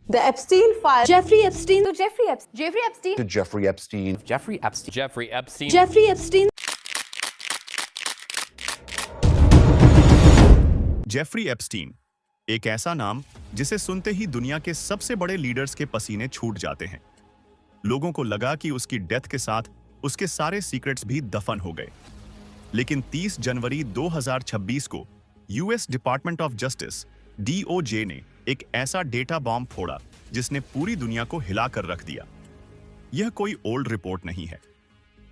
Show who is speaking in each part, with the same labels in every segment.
Speaker 1: The Epstein file.
Speaker 2: Jeffrey Epstein.
Speaker 1: So Jeffrey Epstein.
Speaker 3: To Jeffrey Epstein.
Speaker 4: Jeffrey Epstein. Jeffrey Epstein.
Speaker 2: Jeffrey Epstein.
Speaker 5: Jeffrey Epstein, एक ऐसा नाम जिसे सुनते ही दुनिया के सबसे बड़े लीडर्स के पसीने छूट जाते हैं। लोगों को लगा कि उसकी डेथ के साथ उसके सारे सीक्रेट्स भी दफन हो गए। लेकिन 30 जनवरी 2026 को US department of justice DOJ ने एक ऐसा डेटा बॉम्ब फोड़ा जिसने पूरी दुनिया को हिलाकर रख दिया। यह कोई ओल्ड रिपोर्ट नहीं है।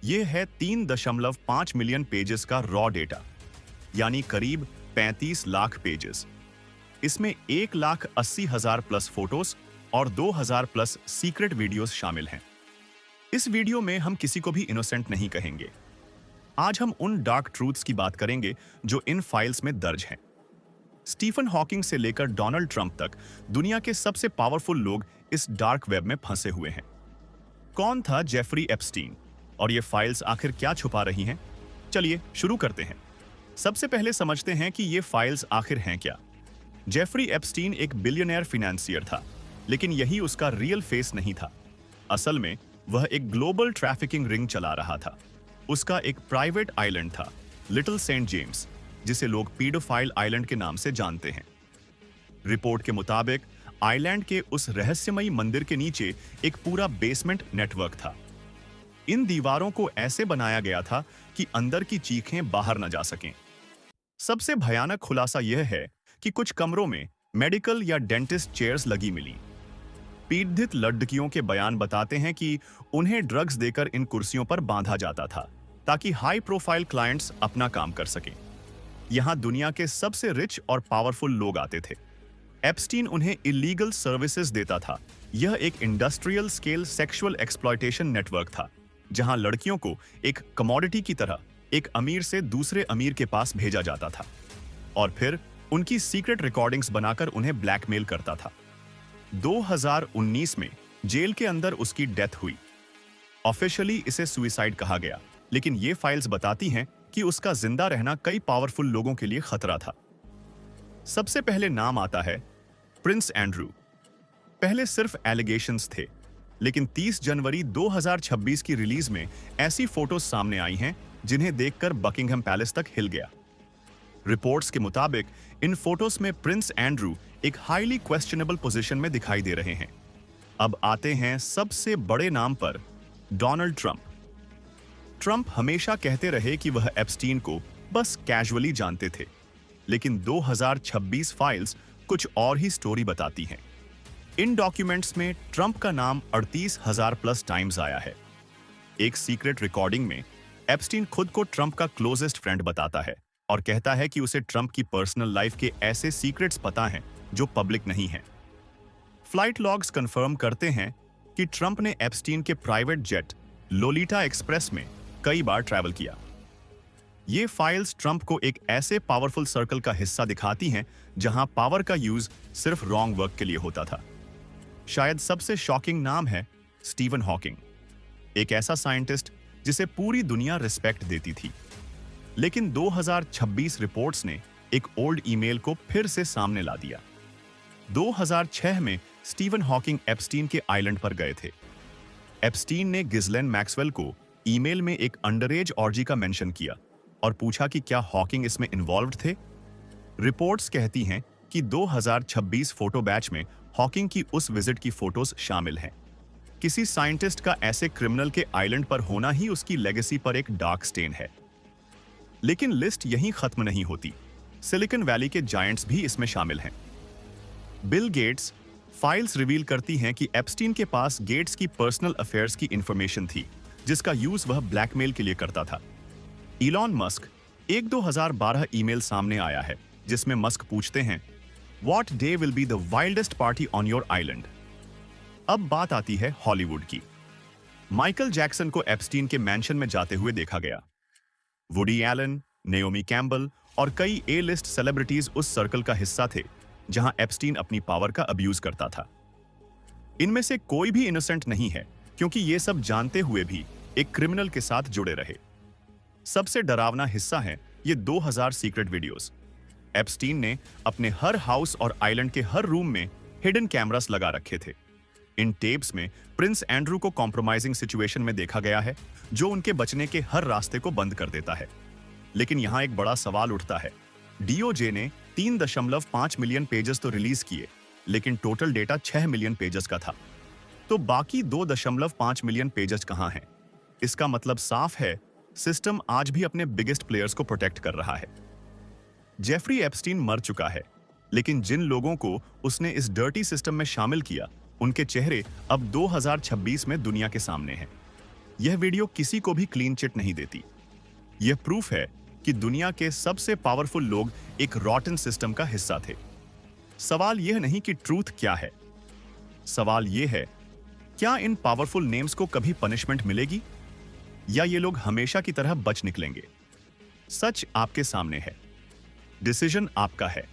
Speaker 5: यह है 3.5 मिलियन पेजेस का रॉ डेटा, यानी करीब 35 लाख पेजेस। इसमें 1,80,000 प्लस फोटोज और 2,000 प्लस सीक्रेट वीडियोस शामिल हैं। इस वीडियो में हम किसी को भी इनोसेंट नहीं कहेंगे। आज हम उन डार्क ट्रूथ्स की बात करेंगे जो इन फाइल्स में दर्ज हैं। स्टीफन हॉकिंग से लेकर डोनाल्ड ट्रंप तक दुनिया के सबसे पावरफुल लोग इस डार्क वेब में फंसे हुए हैं। कौन था जेफरी एप्स्टीन और ये फाइल्स आखिर क्या छुपा रही हैं? चलिए शुरू करते हैं। सबसे पहले समझते हैं कि ये फाइल्स आखिर हैं क्या। जेफरी एप्स्टीन एक बिलियनर फिनेंसियर था, लेकिन यही उसका रियल फेस नहीं था। असल में वह एक ग्लोबल ट्रैफिकिंग रिंग चला रहा था। उसका एक प्राइवेट आइलैंड था, लिटिल सेंट जेम्स, जिसे लोग पीडोफाइल आइलैंड के नाम से जानते हैं। रिपोर्ट के मुताबिक आइलैंड के उस रहस्यमयी मंदिर के नीचे एक पूरा बेसमेंट नेटवर्क था। इन दीवारों को ऐसे बनाया गया था कि अंदर की चीखें बाहर न जा सकें। सबसे भयानक खुलासा यह है कि कुछ कमरों में मेडिकल या डेंटिस्ट चेयर्स लगी मिली। पीड़ित लड़कियों के बयान बताते हैं कि उन्हें ड्रग्स देकर इन कुर्सियों पर बांधा जाता था ताकि हाई प्रोफाइल क्लाइंट्स अपना काम कर सकें। यहां दुनिया के सबसे रिच और पावरफुल लोग आते थे। एप्स्टीन उन्हें इलीगल सर्विसेज देता था। यह एक industrial scale sexual exploitation network था, जहां लड़कियों को एक कमोडिटी की तरह एक अमीर से दूसरे अमीर के पास भेजा जाता था और फिर उनकी सीक्रेट रिकॉर्डिंग्स बनाकर उन्हें ब्लैकमेल करता था। 2019 में जेल के अंदर उसकी डेथ हुई। ऑफिशियली इसे सुसाइड कहा गया, लेकिन ये फाइल्स बताती हैं कि उसका जिंदा रहना कई पावरफुल लोगों के लिए खतरा था। सबसे पहले नाम आता है प्रिंस एंड्रू। पहले सिर्फ एलिगेशंस थे, लेकिन 30 जनवरी 2026 की रिलीज में ऐसी फोटोज सामने आई हैं जिन्हें देखकर बकिंघम पैलेस तक हिल गया। रिपोर्ट्स के मुताबिक इन फोटोज में प्रिंस एंड्रू एक हाईली क्वेश्चनेबल पोजीशन में दिखाई दे रहे हैं। अब आते हैं सबसे बड़े नाम पर, डोनाल्ड ट्रंप। ट्रंप हमेशा कहते रहे कि वह एप्स्टीन को बस कैजुअली जानते थे, लेकिन 2026 फाइल्स कुछ और ही स्टोरी बताती हैं। इन डॉक्यूमेंट्स में ट्रंप का नाम 38,000 प्लस टाइम्स आया है। एक सीक्रेट रिकॉर्डिंग में एप्स्टीन खुद को ट्रंप का क्लोजेस्ट फ्रेंड बताता है और कहता है कि उसे ट्रंप की पर्सनल लाइफ के ऐसे सीक्रेट्स पता हैं जो पब्लिक नहीं हैं। फ्लाइट लॉग्स कंफर्म करते हैं कि ट्रंप ने एप्स्टीन के प्राइवेट जेट लोलिटा एक्सप्रेस में कई बार ट्रैवल किया। ये फाइल्स ट्रंप को एक ऐसे पावरफुल सर्कल का हिस्सा दिखाती हैं जहां पावर का यूज सिर्फ रॉन्ग वर्क के लिए होता था। शायद सबसे शॉकिंग नाम है स्टीफन हॉकिंग, एक ऐसा साइंटिस्ट जिसे पूरी दुनिया रिस्पेक्ट देती थी। लेकिन 2026 रिपोर्ट्स ने एक ओल्ड ईमेल को फिर से सामने ला दिया। 2006 में स्टीफन हॉकिंग एप्स्टीन के आइलैंड पर गए थे। एप्स्टीन ने गिज़लेन मैक्सवेल को ईमेल में एक अंडरएज ऑर्जी का मेंशन किया और पूछा कि क्या हॉकिंग इसमें इन्वॉल्व्ड थे। रिपोर्ट्स कहती हैं कि 2026 फोटो बैच में हॉकिंग की उस विजिट की फोटोज शामिल हैं। किसी साइंटिस्ट का ऐसे क्रिमिनल के आइलैंड पर होना ही उसकी लेगेसी पर एक डार्क स्टेन है। लेकिन लिस्ट यहीं खत्म नहीं होती। सिलिकॉन वैली के जायंट्स भी इसमें शामिल हैं। Bill Gates. फाइल्स रिवील करती हैं कि एप्स्टीन के पास गेट्स की पर्सनल अफेयर्स की इंफॉर्मेशन थी, जिसका यूज वह ब्लैकमेल के लिए करता था। Elon Musk. एक 2012 ईमेल सामने आया है जिसमें मस्क पूछते हैं, what day will be the wildest party on your island. अब बात आती है हॉलीवुड की। माइकल जैक्सन को एप्स्टीन के मैंशन में जाते हुए देखा गया। वुडी एलन, नेओमी कैम्बल और कई ए लिस्ट सेलिब्रिटीज उस सर्कल का हिस्सा थे जहां एप्स्टीन अपनी पावर का अब्यूज करता था। इनमें से कोई भी इनोसेंट नहीं है, क्योंकि ये सब जानते हुए भी एक क्रिमिनल के साथ जुड़े रहे। सबसे डरावना हिस्सा है ये 2000 सीक्रेट वीडियोस। एप्स्टीन ने अपने हर हाउस और आइलैंड के हर रूम में हिडन कैमरास लगा रखे थे। इन टेप्स में प्रिंस एंड्रू को कॉम्प्रोमाइजिंग सिचुएशन में देखा गया है, जो उनके बचने के हर रास्ते को बंद कर देता है। लेकिन यहां एक बड़ा सवाल उठता है। डीओजे ने 3.5 मिलियन पेजेस तो रिलीज किए, लेकिन टोटल डेटा 6 मिलियन पेजेस का था। तो बाकी 2.5 मिलियन पेजेस कहां हैं? इसका मतलब साफ है, सिस्टम आज भी अपने बिगेस्ट प्लेयर्स को प्रोटेक्ट कर रहा है। जेफरी एप्स्टीन मर चुका है, लेकिन जिन लोगों को उसने इस डर्टी सिस्टम में शामिल किया, उनके चेहरे अब 2026 में दुनिया के सामने हैं। यह वीडियो किसी को भी क्लीन चिट नहीं देती। यह प्रूफ है कि दुनिया के सबसे पावरफुल लोग एक रॉटन सिस्टम का हिस्सा थे। सवाल यह नहीं कि ट्रूथ क्या है, सवाल यह है, क्या इन पावरफुल नेम्स को कभी पनिशमेंट मिलेगी, या ये लोग हमेशा की तरह बच निकलेंगे? सच आपके सामने है, डिसीजन आपका है।